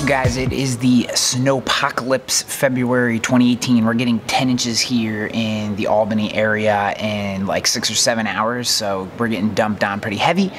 guys? It is the snowpocalypse, February 2018. We're getting 10 inches here in the Albany area in like 6 or 7 hours, so we're getting dumped on pretty heavy.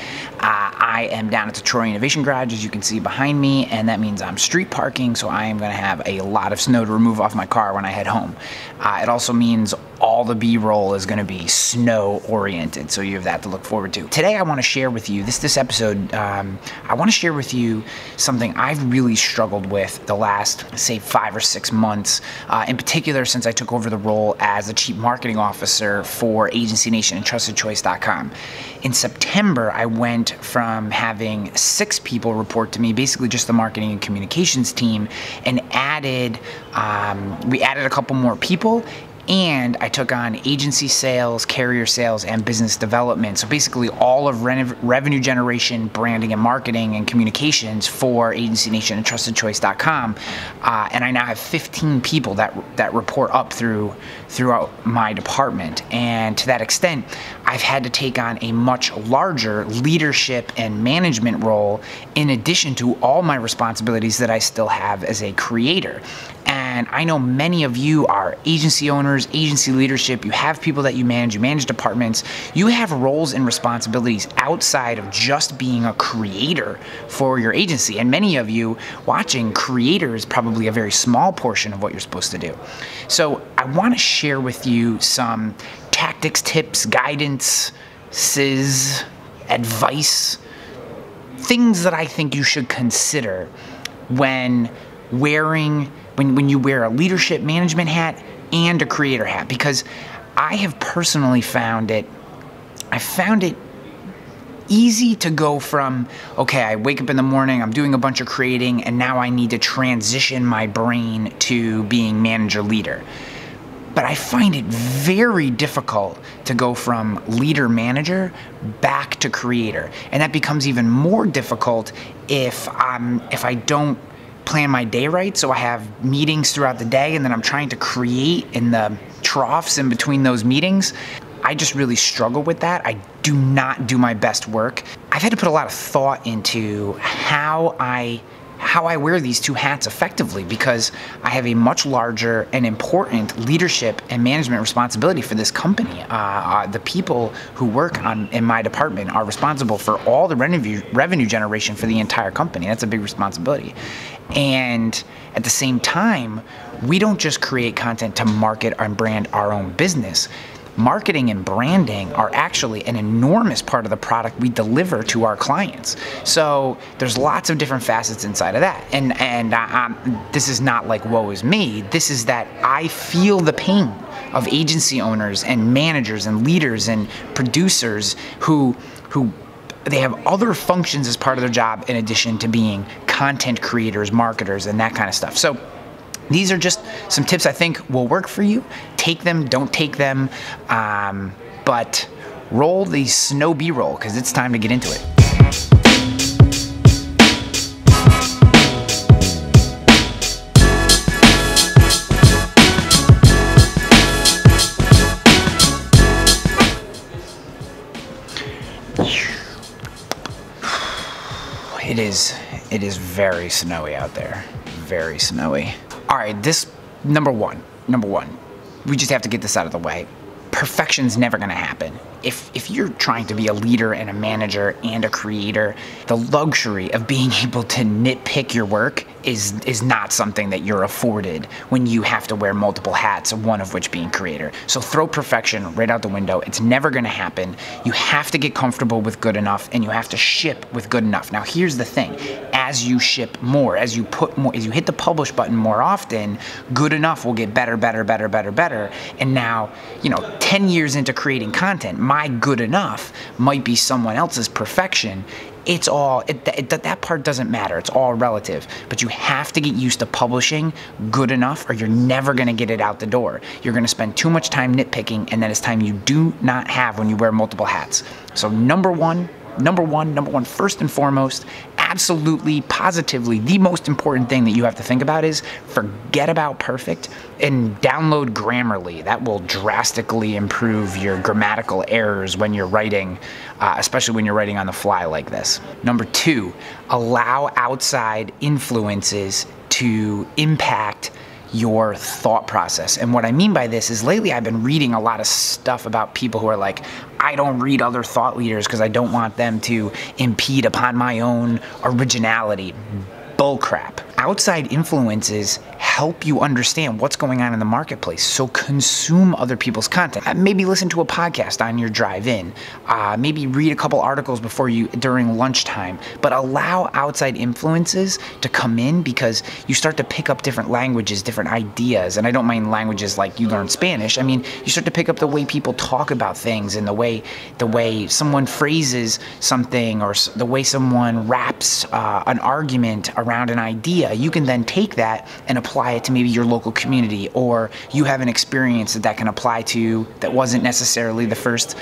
I am down at the Troy Innovation Garage, as you can see behind me, and that means I'm street parking, so I am going to have a lot of snow to remove off my car when I head home. It also means all the B-roll is going to be snow-oriented, so you have that to look forward to. Today I want to share with you, this episode, I want to share with you something I've really struggled with the last, say, 5 or 6 months, in particular since I took over the role as the Chief Marketing Officer for Agency Nation and TrustedChoice.com. In September, I went from having 6 people report to me, basically just the marketing and communications team, and we added a couple more people. And I took on agency sales, carrier sales, and business development. So basically all of revenue generation, branding and marketing and communications for Agency Nation and TrustedChoice.com. And I now have 15 people that report up throughout my department. And to that extent, I've had to take on a much larger leadership and management role in addition to all my responsibilities that I still have as a creator. And I know many of you are agency owners, agency leadership, you have people that you manage departments, you have roles and responsibilities outside of just being a creator for your agency. And many of you watching, creator is probably a very small portion of what you're supposed to do. So I want to share with you some tactics, tips, guidance, advice, things that I think you should consider when you wear a leadership management hat and a creator hat, because I have personally found it easy to go from, okay, I wake up in the morning, I'm doing a bunch of creating, and now I need to transition my brain to being manager leader. But I find it very difficult to go from leader manager back to creator. And that becomes even more difficult if I don't plan my day right. So I have meetings throughout the day and then I'm trying to create in the troughs in between those meetings. I just really struggle with that. I do not do my best work. I've had to put a lot of thought into how I wear these two hats effectively, because I have a much larger and important leadership and management responsibility for this company. The people who work in my department are responsible for all the revenue generation for the entire company. That's a big responsibility. And at the same time, we don't just create content to market and brand our own business. Marketing and branding are actually an enormous part of the product we deliver to our clients. So there's lots of different facets inside of that. And this is not like woe is me. This is that I feel the pain of agency owners and managers and leaders and producers who they have other functions as part of their job in addition to being content creators, marketers, and that kind of stuff. So these are just some tips I think will work for you. Take them, don't take them, but roll the snow B-roll, because it's time to get into it. It is very snowy out there, very snowy. All right, number one, we just have to get this out of the way. Perfection's never gonna happen. If you're trying to be a leader and a manager and a creator, the luxury of being able to nitpick your work is not something that you're afforded when you have to wear multiple hats, one of which being creator. So throw perfection right out the window. It's never gonna happen. You have to get comfortable with good enough, and you have to ship with good enough. Now here's the thing, as you ship more, as you hit the publish button more often, good enough will get better. And now, 10 years into creating content, my good enough might be someone else's perfection. That part doesn't matter. It's all relative. But you have to get used to publishing good enough, or you're never going to get it out the door. You're going to spend too much time nitpicking, and that is time you do not have when you wear multiple hats. So number one, first and foremost, absolutely, positively, the most important thing that you have to think about is forget about perfect and download Grammarly. That will drastically improve your grammatical errors when you're writing, especially when you're writing on the fly like this. Number 2, allow outside influences to impact your thought process. And what I mean by this is lately I've been reading a lot of stuff about people who are like, I don't read other thought leaders because I don't want them to impede upon my own originality. Bullcrap. Outside influences help you understand what's going on in the marketplace. So consume other people's content. Maybe listen to a podcast on your drive in. Maybe read a couple articles during lunchtime. But allow outside influences to come in, because you start to pick up different languages, different ideas. And I don't mean languages like you learn Spanish. I mean, you start to pick up the way people talk about things, and the way someone phrases something, or the way someone wraps an argument around an idea. You can then take that and apply it to maybe your local community, or you have an experience that can apply to that wasn't necessarily the first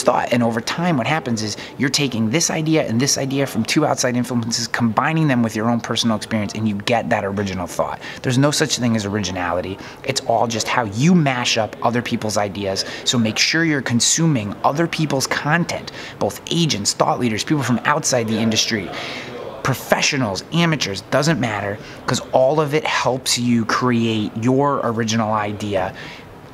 thought. And over time, what happens is you're taking this idea and this idea from 2 outside influences, combining them with your own personal experience, and you get that original thought. There's no such thing as originality. It's all just how you mash up other people's ideas. So make sure you're consuming other people's content, both agents, thought leaders, people from outside the industry, professionals, amateurs, doesn't matter, because all of it helps you create your original idea.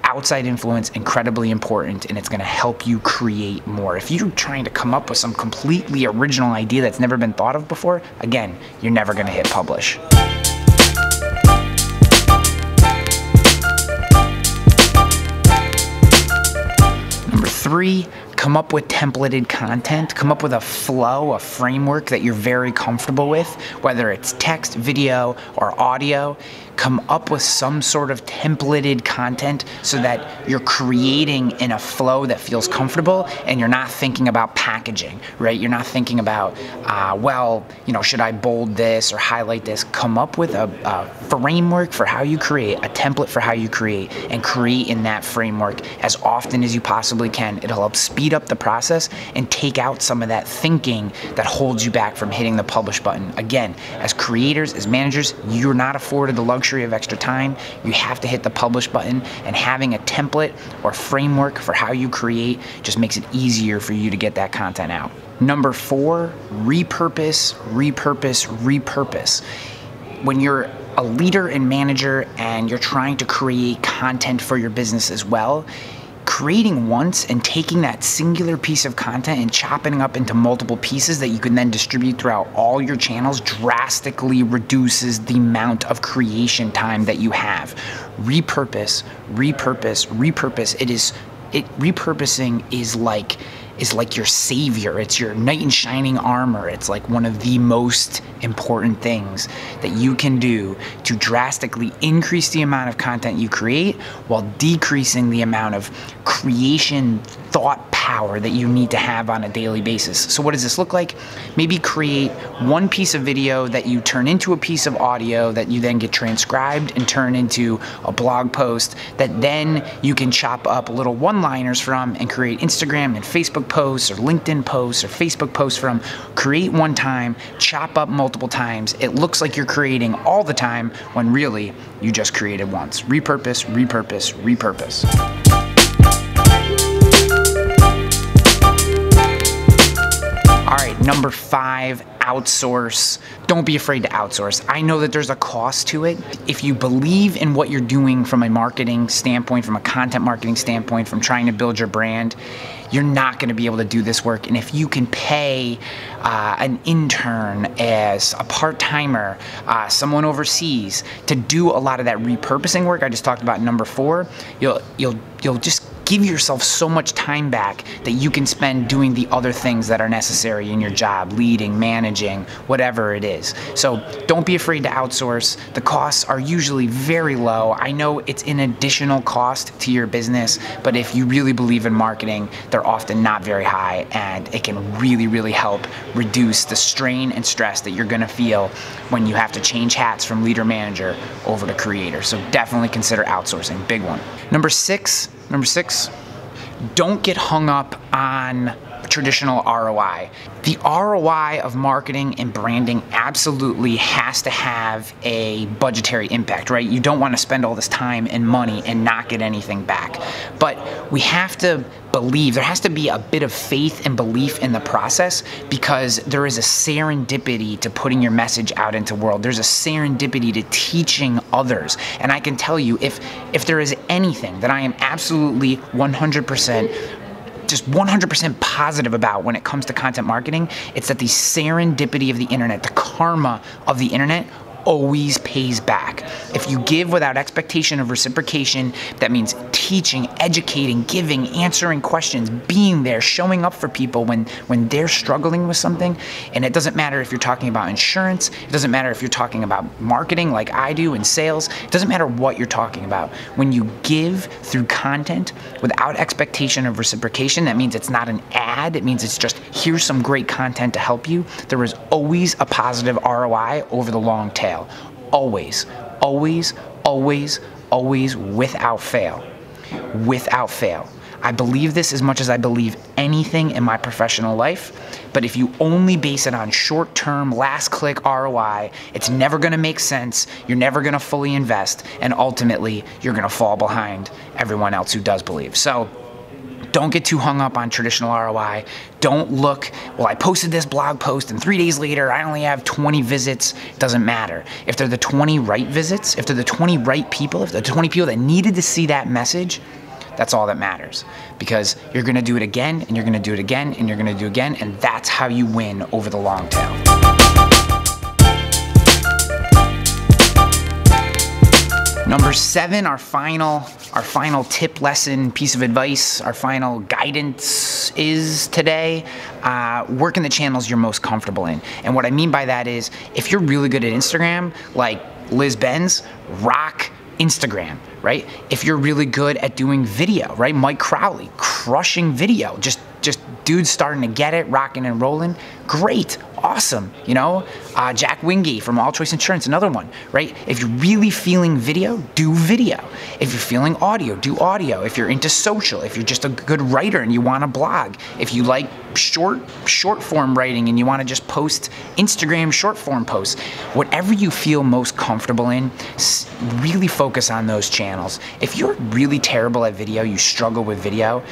Outside influence, incredibly important, and it's going to help you create more. If you're trying to come up with some completely original idea that's never been thought of before, again, you're never going to hit publish. Number 3, come up with templated content. Come up with a flow, a framework that you're very comfortable with, whether it's text, video, or audio. Come up with some sort of templated content so that you're creating in a flow that feels comfortable, and you're not thinking about packaging, right? You're not thinking about, should I bold this or highlight this? Come up with a framework for how you create, a template for how you create, and create in that framework as often as you possibly can. It'll help speed up the process and take out some of that thinking that holds you back from hitting the publish button. Again, as creators, as managers, you're not afforded the luxury of extra time. You have to hit the publish button, and having a template or framework for how you create just makes it easier for you to get that content out. Number 4, repurpose, repurpose, repurpose. When you're a leader and manager and you're trying to create content for your business as well, creating once and taking that singular piece of content and chopping it up into multiple pieces that you can then distribute throughout all your channels drastically reduces the amount of creation time that you have. Repurpose, repurpose, repurpose. Repurposing is like your savior. It's your knight in shining armor. It's like one of the most important things that you can do to drastically increase the amount of content you create while decreasing the amount of creation thought power that you need to have on a daily basis. So what does this look like? Maybe create one piece of video that you turn into a piece of audio that you then get transcribed and turn into a blog post that then you can chop up little one-liners from and create Instagram and Facebook posts or LinkedIn posts or Facebook posts from. Create one time, chop up multiple times. It looks like you're creating all the time when really you just created once. Repurpose, repurpose, repurpose. All right, number 5, outsource. Don't be afraid to outsource. I know that there's a cost to it. If you believe in what you're doing from a marketing standpoint, from a content marketing standpoint, from trying to build your brand, you're not going to be able to do this work. And if you can pay an intern, as a part-timer, someone overseas to do a lot of that repurposing work I just talked about in number 4, you'll just give yourself so much time back that you can spend doing the other things that are necessary in your job, leading, managing, whatever it is. So don't be afraid to outsource. The costs are usually very low. I know it's an additional cost to your business, but if you really believe in marketing, they're often not very high, and it can really, really help reduce the strain and stress that you're gonna feel when you have to change hats from leader manager over to creator. So definitely consider outsourcing, big one. Number six, don't get hung up on traditional ROI. The ROI of marketing and branding absolutely has to have a budgetary impact, right? You don't want to spend all this time and money and not get anything back. But we have to believe, there has to be a bit of faith and belief in the process, because there is a serendipity to putting your message out into the world. There's a serendipity to teaching others. And I can tell you, if there is anything that I am absolutely 100% positive about when it comes to content marketing, it's that the serendipity of the internet, the karma of the internet, always pays back. If you give without expectation of reciprocation, that means teaching, educating, giving, answering questions, being there, showing up for people when they're struggling with something. And it doesn't matter if you're talking about insurance, it doesn't matter if you're talking about marketing like I do and sales, it doesn't matter what you're talking about. When you give through content without expectation of reciprocation, that means it's not an ad, it means it's just, here's some great content to help you. There is always a positive ROI over the long tail. Always, always, always, always, without fail. Without fail. I believe this as much as I believe anything in my professional life, but if you only base it on short-term, last-click ROI, it's never going to make sense, you're never going to fully invest, and ultimately, you're going to fall behind everyone else who does believe. So, don't get too hung up on traditional ROI. Don't look, well, I posted this blog post and 3 days later I only have 20 visits. It doesn't matter. If they're the 20 right visits, if they're the 20 right people, if they're the 20 people that needed to see that message, that's all that matters. Because you're gonna do it again, and you're gonna do it again, and you're gonna do it again, and that's how you win over the long tail. Number 7, our final tip, lesson, piece of advice, our final guidance is today, work in the channels you're most comfortable in. And what I mean by that is, if you're really good at Instagram, like Liz Benz, rock Instagram, right? If you're really good at doing video, right? Mike Crowley, crushing video, just dudes starting to get it, rocking and rolling, great, awesome, you know? Jack Wingate from All Choice Insurance, another one, right? If you're really feeling video, do video. If you're feeling audio, do audio. If you're into social, if you're just a good writer and you want to blog, if you like short form writing and you want to just post Instagram short form posts, whatever you feel most comfortable in, really focus on those channels. If you're really terrible at video, you struggle with video,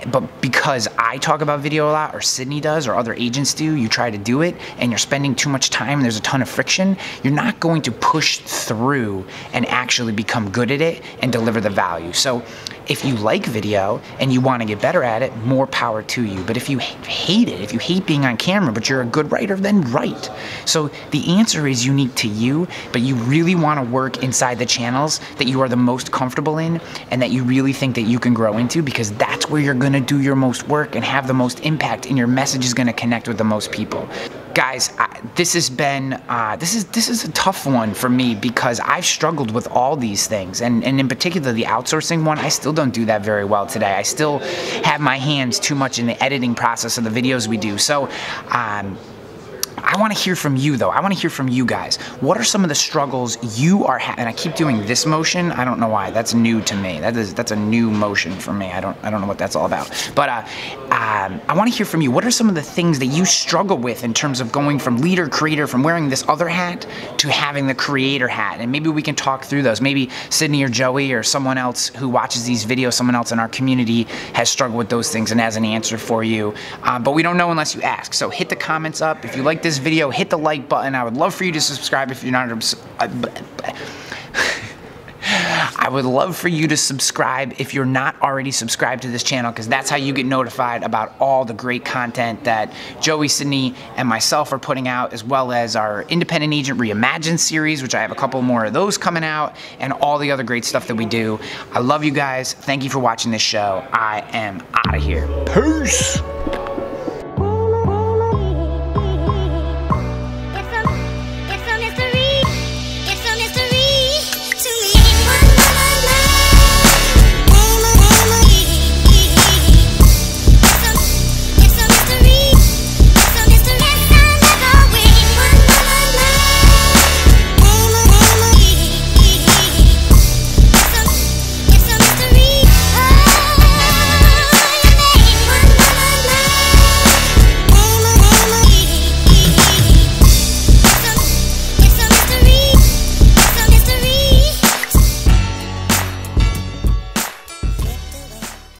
but because I talk about video a lot, or Sydney does, or other agents do, you try to do it, and you're spending too much time, and there's a ton of friction, you're not going to push through and actually become good at it and deliver the value. So if you like video and you want to get better at it, more power to you. But if you hate it, if you hate being on camera, but you're a good writer, then write. So the answer is unique to you, but you really want to work inside the channels that you are the most comfortable in and that you really think that you can grow into, because that's where you're going to do your most work and have the most impact, and your message is going to connect with the most people. Guys, this has been, this is a tough one for me, because I've struggled with all these things, and in particular the outsourcing one, I still don't do that very well today. I still have my hands too much in the editing process of the videos we do. So I want to hear from you, though. I want to hear from you guys. What are some of the struggles you are having? And I keep doing this motion. I don't know why. That's new to me. That's a new motion for me. I don't know what that's all about. But I want to hear from you. What are some of the things that you struggle with in terms of going from leader, creator, from wearing this other hat to having the creator hat? And maybe we can talk through those. Maybe Sydney or Joey or someone else who watches these videos, someone else in our community has struggled with those things and has an answer for you. But we don't know unless you ask. So hit the comments up. If you like this video, hit the like button. I would love for you to subscribe if you're not. I would love for you to subscribe if you're not already subscribed to this channel, because that's how you get notified about all the great content that Joey, Sydney, and myself are putting out, as well as our Independent Agent Reimagined series, which I have a couple more of those coming out, and all the other great stuff that we do. I love you guys. Thank you for watching this show. I am out of here. Peace.